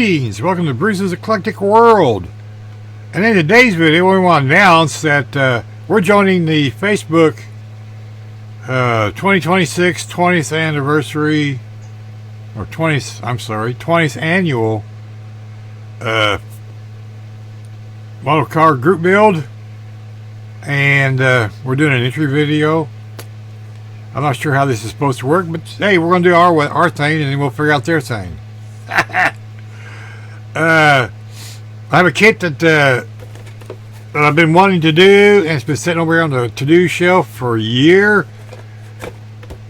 Greetings! Welcome to Bruce's Eclectic World. And in today's video, we want to announce that we're joining the Facebook 2026 20th anniversary, or 20th annual model car group build. And we're doing an entry video. I'm not sure how this is supposed to work, but hey, we're going to do our thing, and then we'll figure out their thing. I have a kit that I've been wanting to do, and it's been sitting over here on the to-do shelf for a year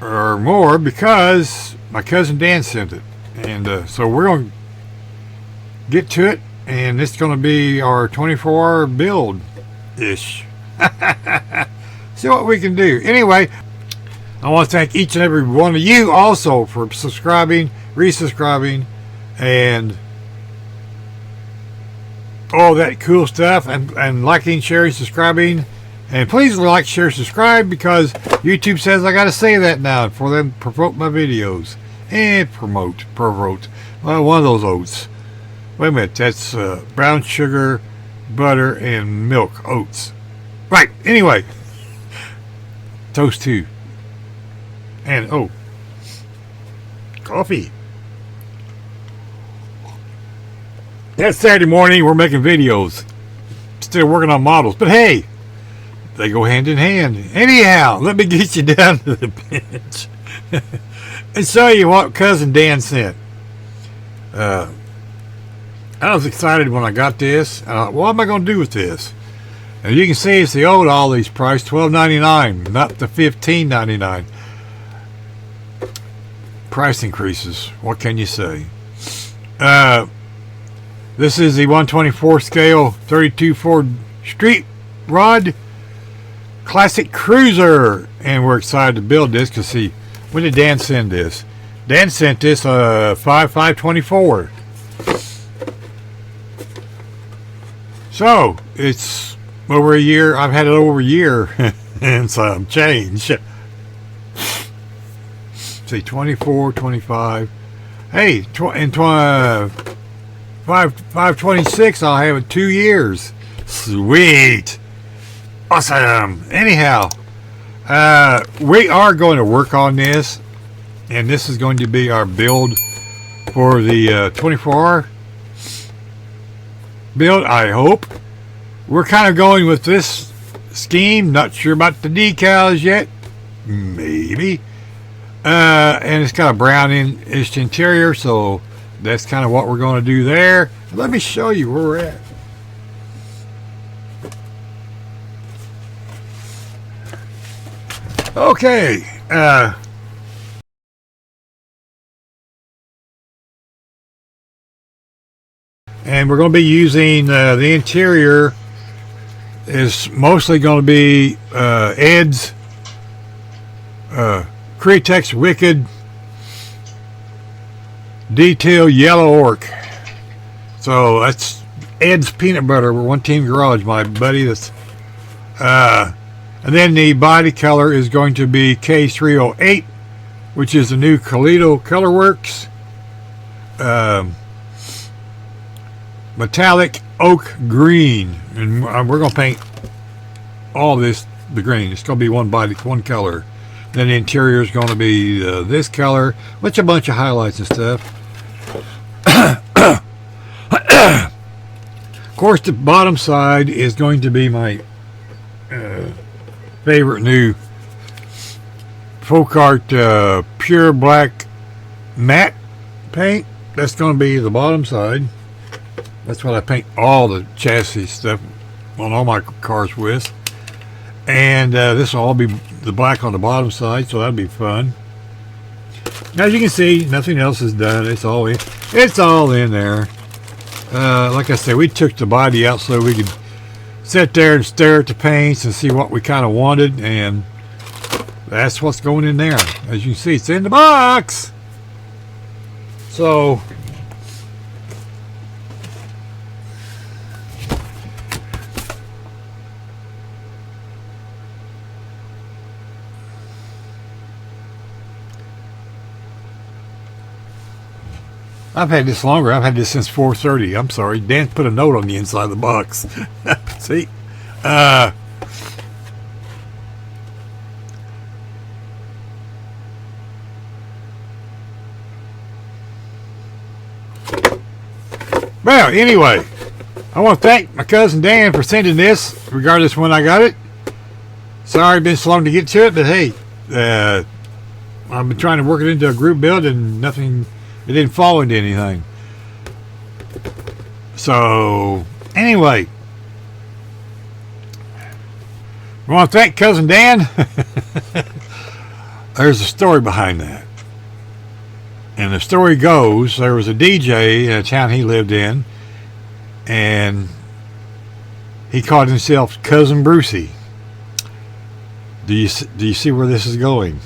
or more because my cousin Dan sent it. And so we're going to get to it, and it's going to be our 24-hour build-ish. See what we can do. Anyway, I want to thank each and every one of you also for subscribing, resubscribing, and all that cool stuff, and liking, sharing, subscribing. And please like, share, subscribe, because YouTube says I got to say that now for them to promote my videos. And promote. Well, one of those oats. Wait a minute, that's brown sugar, butter, and milk oats. Right, anyway. Toast too. And, oh, coffee. That's Saturday morning. We're making videos. Still working on models. But hey, they go hand in hand. Anyhow, let me get you down to the bench and show you what Cousin Dan sent. I was excited when I got this. What am I going to do with this? And you can see it's the old Ollie's price, $12.99, not the $15.99. Price increases. What can you say? This is the 124 scale 32 Ford Street Rod Classic Cruiser, and we're excited to build this because, see, when did Dan send this? Dan sent this 5/5/24. So it's over a year. I've had it over a year and some change. See, 24, 25. Hey, in 5/26, I'll have it 2 years. Sweet. Awesome. Anyhow, we are going to work on this, and this is going to be our build for the 24-hour build, I hope. We're kind of going with this scheme. Not sure about the decals yet. Maybe. And it's got a brownish interior, so that's kind of what we're going to do there. Let me show you where we're at. Okay. And we're going to be using the interior is mostly going to be Ed's Createx Wicked Detail Yellow Orc. So that's Ed's Peanut Butter. We're One Team Garage, my buddy. That's and then the body color is going to be K308, which is the new Kaleido Colorworks metallic oak green, and we're going to paint all this the green. It's going to be one body, one color. Then the interior is going to be this color, with a bunch of highlights and stuff. Of course, the bottom side is going to be my favorite new Folk Art Pure Black Matte paint. That's going to be the bottom side. That's what I paint all the chassis stuff on all my cars with. And this will all be the black on the bottom side, so that'll be fun. As you can see, nothing else is done. It's all in there. Like I said, we took the body out so we could sit there and stare at the paints and see what we kind of wanted, and that's what's going in there. As you can see, it's in the box. So I've had this longer. I've had this since 4:30. I'm sorry. Dan put a note on the inside of the box. See? Well, anyway, I want to thank my cousin Dan for sending this, regardless when I got it. Sorry, been so long to get to it, but hey, I've been trying to work it into a group build and nothing, it didn't fall into anything. So, anyway, I want to thank cousin Dan. There's a story behind that. And the story goes, there was a DJ in a town he lived in, and he called himself Cousin Brucey. Do you see where this is going?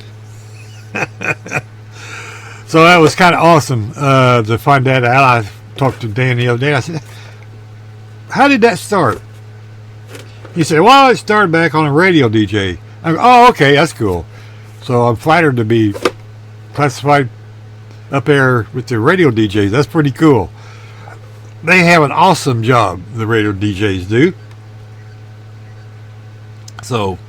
So that was kind of awesome to find that out. I talked to Dan the other day. I said, how did that start? He said, well, it started back on a radio DJ. I go, oh, okay, that's cool. So I'm flattered to be classified up there with the radio DJs. That's pretty cool. They have an awesome job, the radio DJs do. So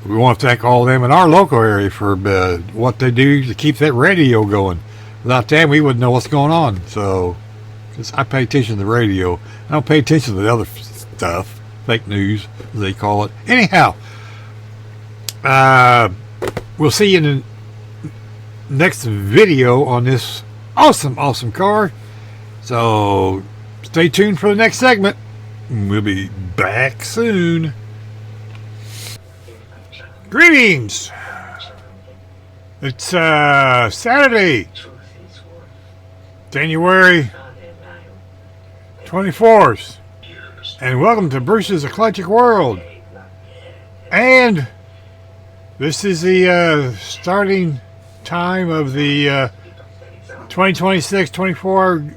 we want to thank all of them in our local area for what they do to keep that radio going. Without them, we wouldn't know what's going on. So, because I pay attention to the radio, I don't pay attention to the other stuff, fake news, as they call it. Anyhow, we'll see you in the next video on this awesome car. So stay tuned for the next segment. We'll be back soon. Greetings. It's Saturday, January 24th, and welcome to Bruce's Eclectic World. And this is the starting time of the 2026-24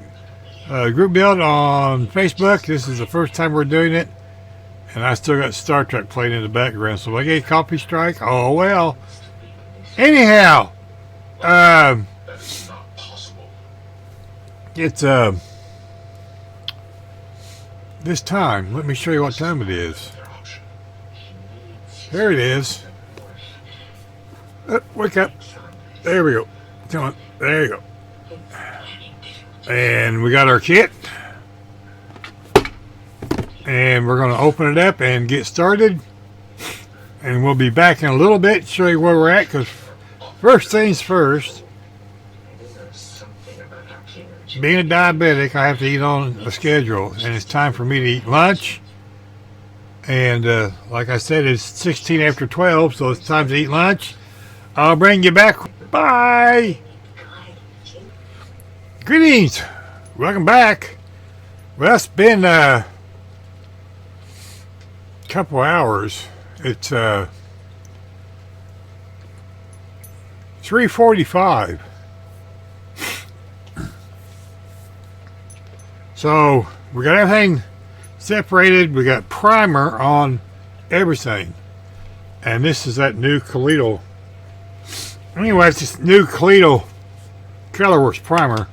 group build on Facebook. This is the first time we're doing it, and I still got Star Trek playing in the background, so I get a copy strike. Oh well. Anyhow, it's this time. Let me show you what time it is. There it is. Wake up. There we go. Come on. There you go. And we got our kit. And we're going to open it up and get started. And we'll be back in a little bit to show you where we're at. Because first things first, being a diabetic, I have to eat on a schedule. And it's time for me to eat lunch. And like I said, it's 16 after 12. So it's time to eat lunch. I'll bring you back. Bye. Greetings. Welcome back. Well, it's been a couple hours. It's 3:45. So we got everything separated. We got primer on everything. And this is that new Kaleido. Anyway, it's this new Kaleido Colorworks primer.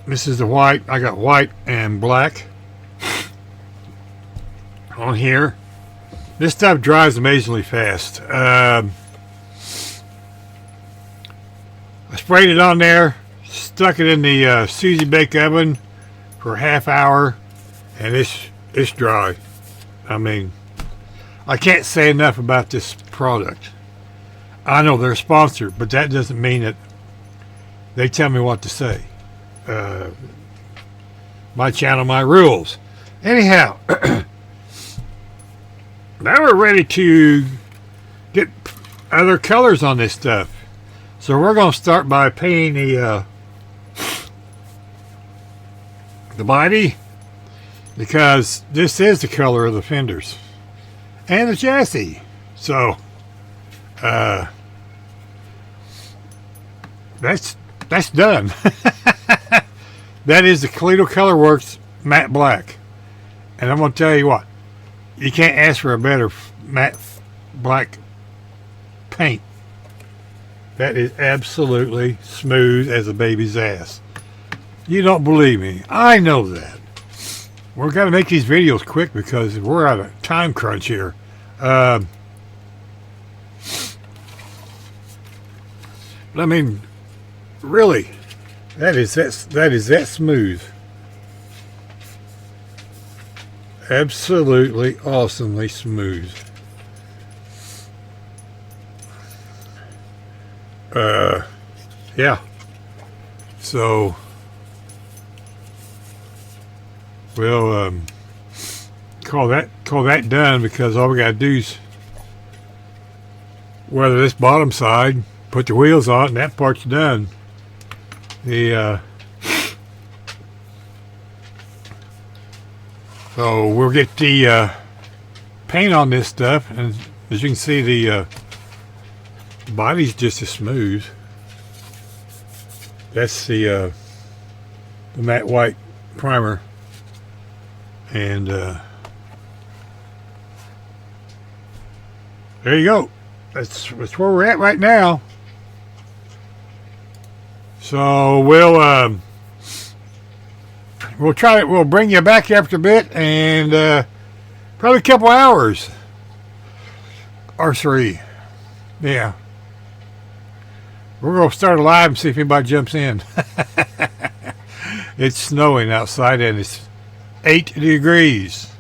This is the white. I got white and black on here. This stuff dries amazingly fast. I sprayed it on there, stuck it in the Suzy Bake Oven for a half hour, and it's dry. I mean, I can't say enough about this product. I know they're sponsored, but that doesn't mean that they tell me what to say. My channel, my rules. Anyhow, now we're ready to get other colors on this stuff. So we're going to start by painting the body, because this is the color of the fenders and the chassis. So that's done. That is the Kaleido Colorworks matte black, and I'm going to tell you what, you can't ask for a better matte black paint. That is absolutely smooth as a baby's ass. You don't believe me. I know that. We're going to make these videos quick because we're on a time crunch here. But I mean, really, that is that smooth. Absolutely awesomely smooth. Yeah. So we'll call that done, because all we gotta do is weather this bottom side, put the wheels on, and that part's done. So we'll get the paint on this stuff, and as you can see, the body's just as smooth. That's the matte white primer, and there you go. That's where we're at right now. So we'll try it. We'll bring you back after a bit, and probably a couple hours or 3. Yeah. We're going to start live and see if anybody jumps in. It's snowing outside, and it's 8 degrees.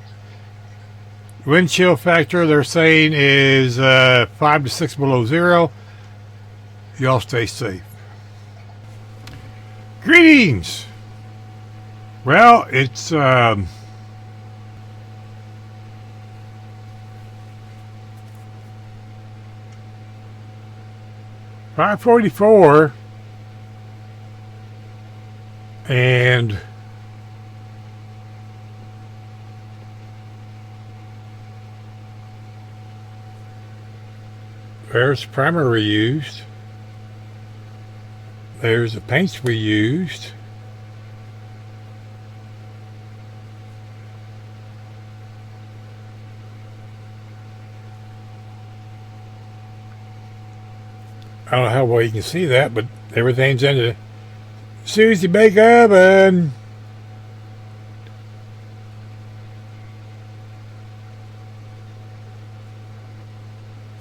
Wind chill factor, they're saying, is 5 to 6 below zero. Y'all stay safe. Greetings. Well, it's 5:44, and there's the primer we used. There's the paints we used. I don't know how well you can see that, but everything's in the Susie Bake Oven.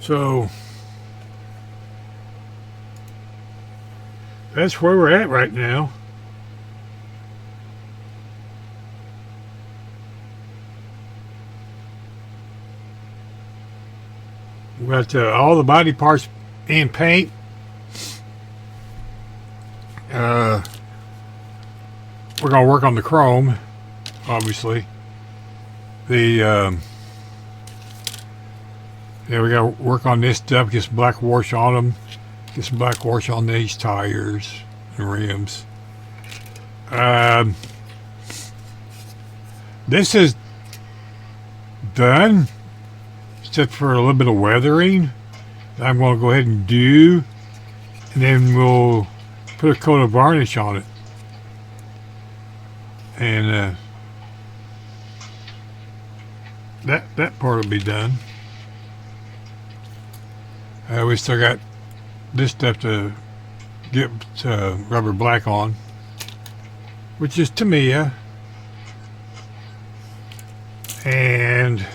So that's where we're at right now. We got all the body parts in paint. We're going to work on the chrome, obviously. Yeah, we got to work on this stuff, get some black wash on them, get some black wash on these tires and rims. This is done, except for a little bit of weathering that I'm going to go ahead and do, and then we'll put a coat of varnish on it, and that part will be done. We still got this stuff to get rubber black on, which is Tamiya, and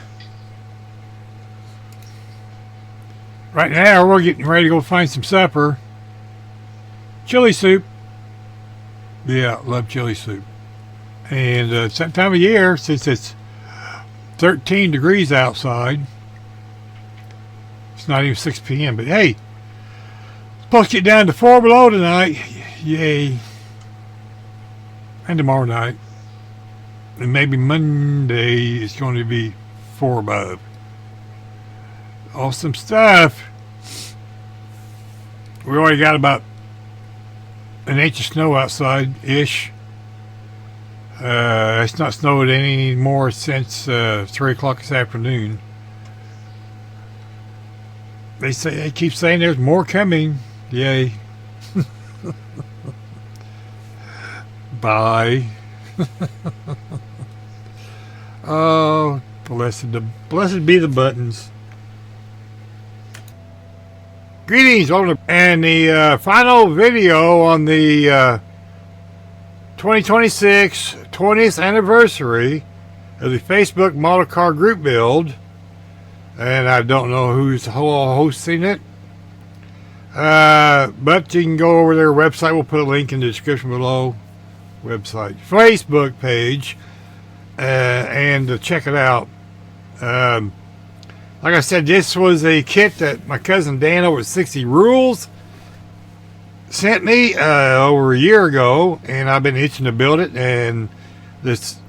right now we're getting ready to go find some supper. Chili soup. Yeah, love chili soup. And it's that time of year, since it's 13 degrees outside. It's not even 6 p.m. But hey, it's supposed to get down to 4 below tonight. Yay. And tomorrow night. And maybe Monday it's going to be 4 above. Awesome stuff. We already got about an inch of snow outside-ish. It's not snowed any more since 3 o'clock this afternoon. They keep saying there's more coming. Yay. Bye. Oh, blessed be the buttons. Greetings, and the final video on the 2026 20th anniversary of the Facebook model car group build, and I don't know who's hosting it, but you can go over their website. We'll put a link in the description below. Website, Facebook page, and check it out. Like I said, this was a kit that my cousin Dan over at 60 Rules sent me over a year ago, and I've been itching to build it. And this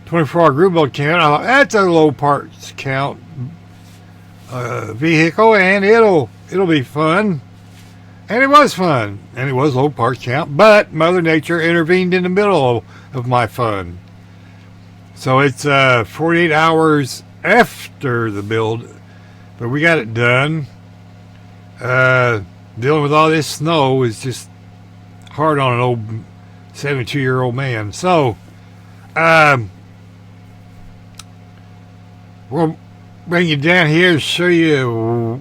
24-hour group build came out. I thought, that's a low parts count vehicle, and it'll be fun. And it was fun, and it was low parts count, but Mother Nature intervened in the middle of my fun. So it's 48 hours after the build, but we got it done. Dealing with all this snow is just hard on an old 72-year-old man. So we'll bring you down here to show you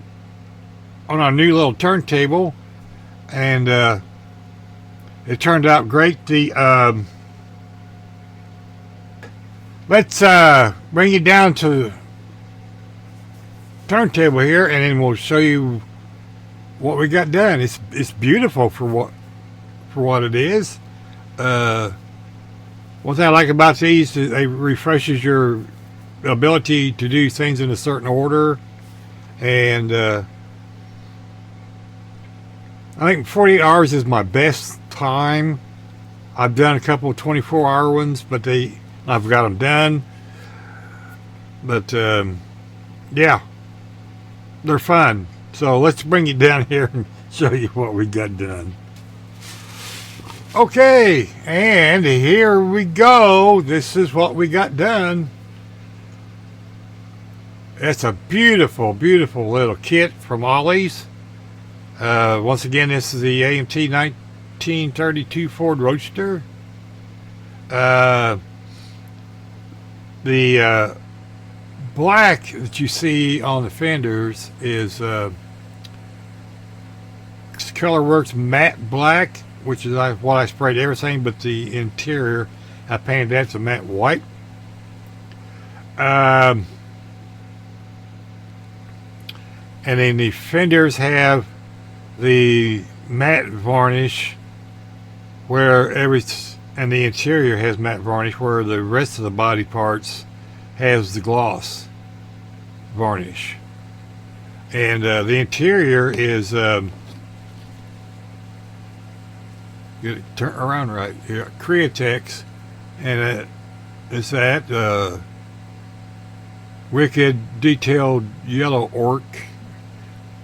on our new little turntable, and it turned out great. Let's bring you down to the turntable here, and then we'll show you what we got done. It's beautiful for what it is. One thing I like about these is it refreshes your ability to do things in a certain order, and I think 48 hours is my best time. I've done a couple of 24-hour ones, but I've got them done. But yeah, they're fun. So let's bring you down here and show you what we got done. Okay, and here we go. This is what we got done. It's a beautiful, beautiful little kit from Ollie's. Once again, this is the AMT 1932 Ford Roadster. The black that you see on the fenders is Colorworks matte black, which is what I sprayed everything, but the interior I painted that to matte white. And then the fenders have the matte varnish and the interior has matte varnish, where the rest of the body parts has the gloss varnish. And the interior is get it turn around right here, Createx, and it's that wicked detailed yellow orc.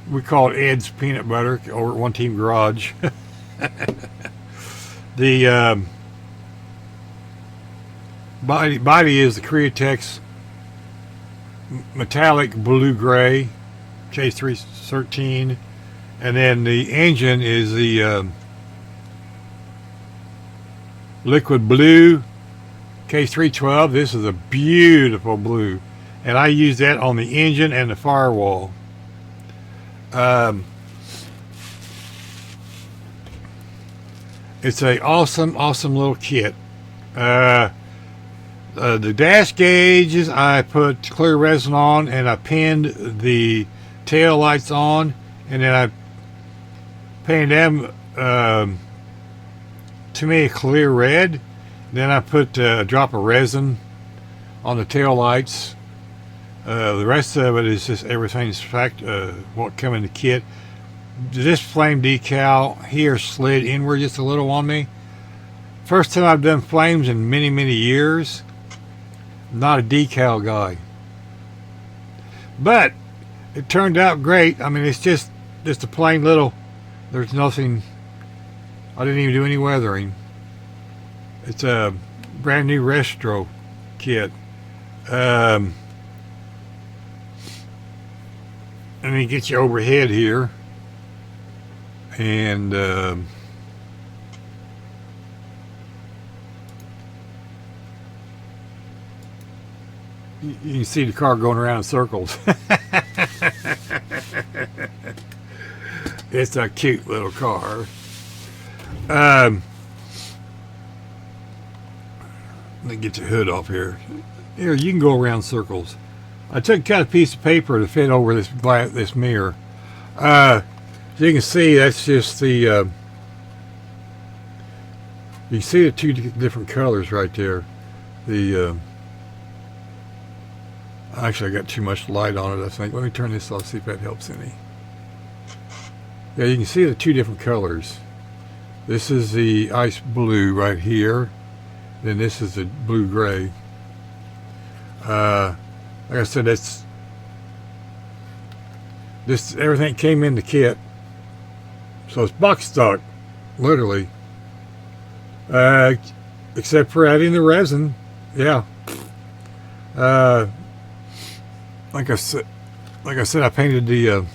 We call it Ed's Peanut Butter over at One Team Garage. The body is the Createx metallic blue gray K313, and then the engine is the liquid blue K312. This is a beautiful blue, and I use that on the engine and the firewall. It's a awesome little kit. The dash gauges I put clear resin on, and I pinned the tail lights on, and then I painted them to me a clear red. Then I put a drop of resin on the tail lights. The rest of it is just everything's what come in the kit. This flame decal here slid inward just a little on me. First time I've done flames in many years. Not a decal guy, but it turned out great. I mean, it's just a plain little, there's nothing, I didn't even do any weathering. It's a brand new Restro kit. Let me get you overhead here, and you can see the car going around in circles. It's a cute little car. Let me get the hood off here. Here, you can go around circles. I cut a piece of paper to fit over this mirror. As you can see, that's just the. You can see the two different colors right there. Actually, I got too much light on it, I think. Let me turn this off, see if that helps any. Yeah, you can see the two different colors. This is the ice blue right here. Then this is the blue gray. Like I said, everything came in the kit. So it's box stock, literally. Except for adding the resin. Yeah. Like I said, I painted the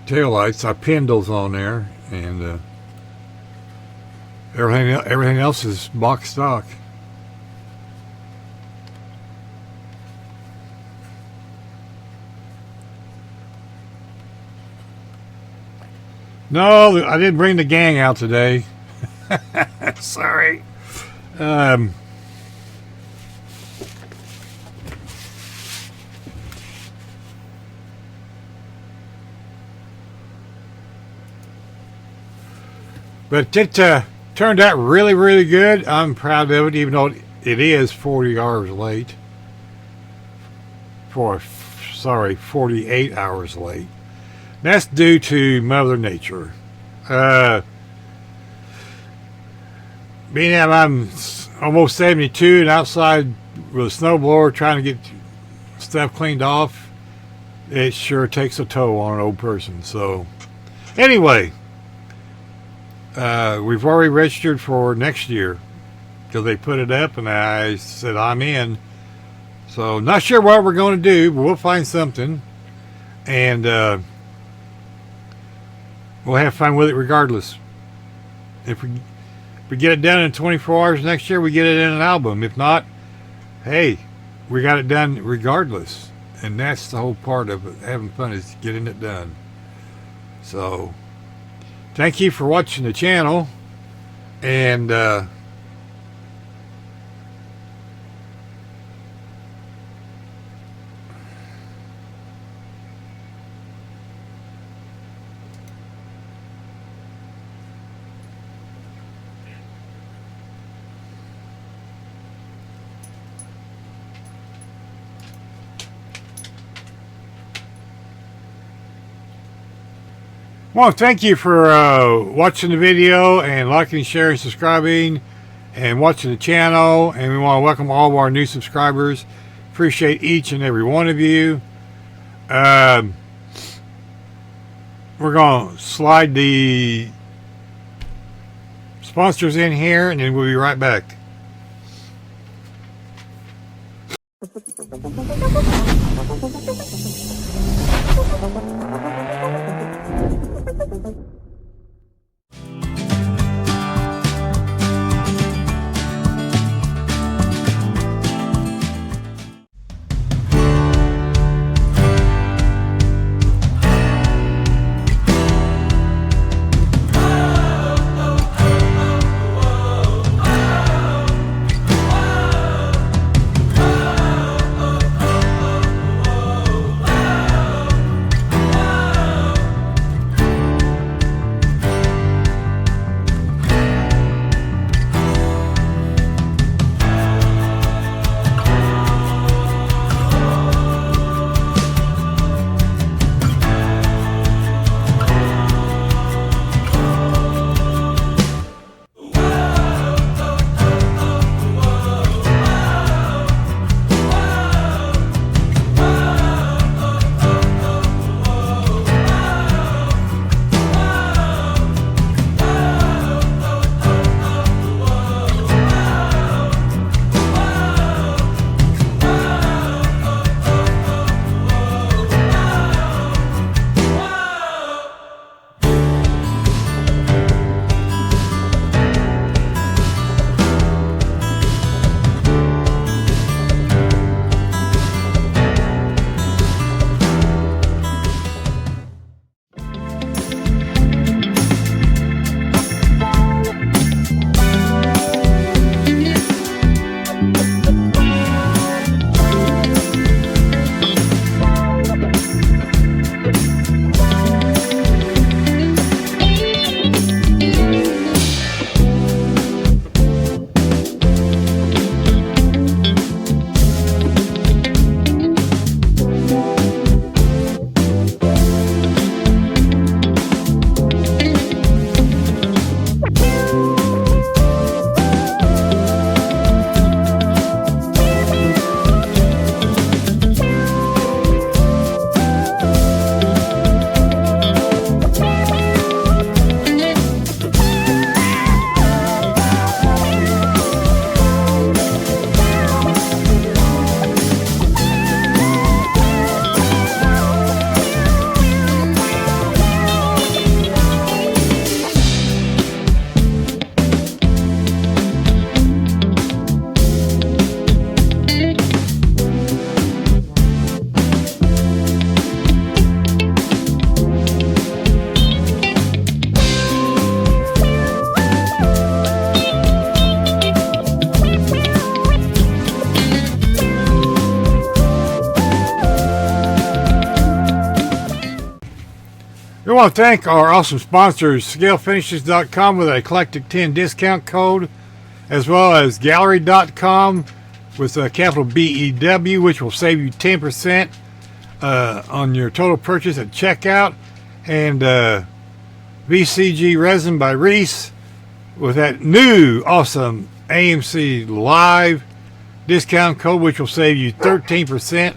tail lights. I pinned those on there, and everything else is box stock. No, I didn't bring the gang out today. Sorry. But it turned out really, really good. I'm proud of it, even though it is 40 hours late. 48 hours late. That's due to Mother Nature. Being that I'm almost 72 and outside with a snowblower trying to get stuff cleaned off, it sure takes a toll on an old person. So, anyway, we've already registered for next year because they put it up, and I said I'm in. So, not sure what we're going to do, but we'll find something, and we'll have fun with it regardless. If we get it done in 24 hours next year, we get it in an album. If not, hey, we got it done regardless. And that's the whole part of it. Having fun is getting it done. So, thank you for watching the channel. And well, thank you for watching the video and liking, sharing, subscribing, and watching the channel. And we want to welcome all of our new subscribers. Appreciate each and every one of you. We're going to slide the sponsors in here, and then we'll be right back. want to thank our awesome sponsors, scalefinishes.com with an eclectic 10 discount code, as well as Gaahleri.com with a capital BEW, which will save you 10% on your total purchase at checkout, and VCG Resin by Reese with that new awesome AMC Live discount code, which will save you 13%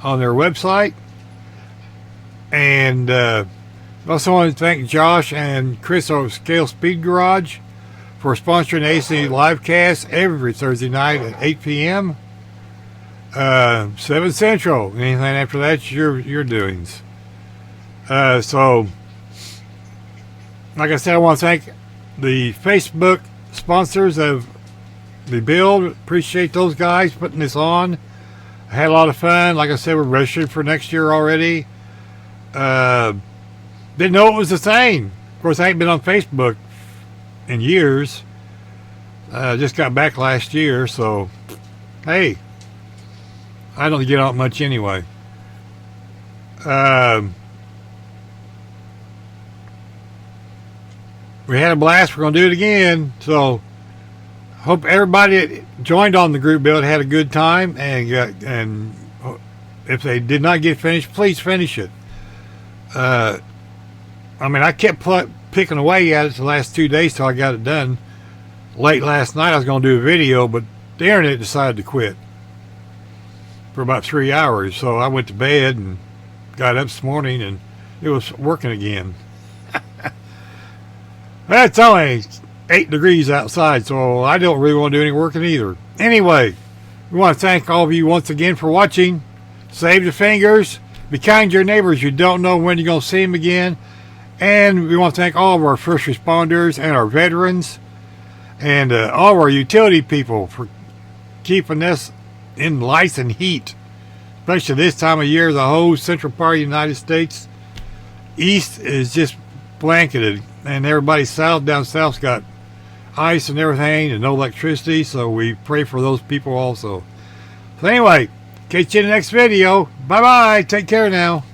on their website. And also want to thank Josh and Chris over Scale Speed Garage for sponsoring AC Livecast every Thursday night at 8 p.m. 7 Central. Anything after that's your doings. So, like I said, I want to thank the Facebook sponsors of the build. Appreciate those guys putting this on. I had a lot of fun. Like I said, we're registered for next year already. Didn't know it was a thing. Of course, I ain't been on Facebook in years. Just got back last year, so hey, I don't get out much anyway. We had a blast. We're going to do it again. So hope everybody that joined on the group build had a good time, and if they did not get finished, please finish it. I mean, I kept picking away at it the last 2 days till I got it done. Late last night I was going to do a video, but the internet decided to quit for about 3 hours. So I went to bed and got up this morning and it was working again. It's only 8 degrees outside, so I don't really want to do any working either. Anyway, we want to thank all of you once again for watching. Save the fingers. Be kind to your neighbors. You don't know when you're going to see them again. And we want to thank all of our first responders and our veterans and all of our utility people for keeping us in lights and heat. Especially this time of year, the whole central part of the United States east is just blanketed. And everybody down south's got ice and everything and no electricity. So we pray for those people also. So anyway, catch you in the next video. Bye-bye. Take care now.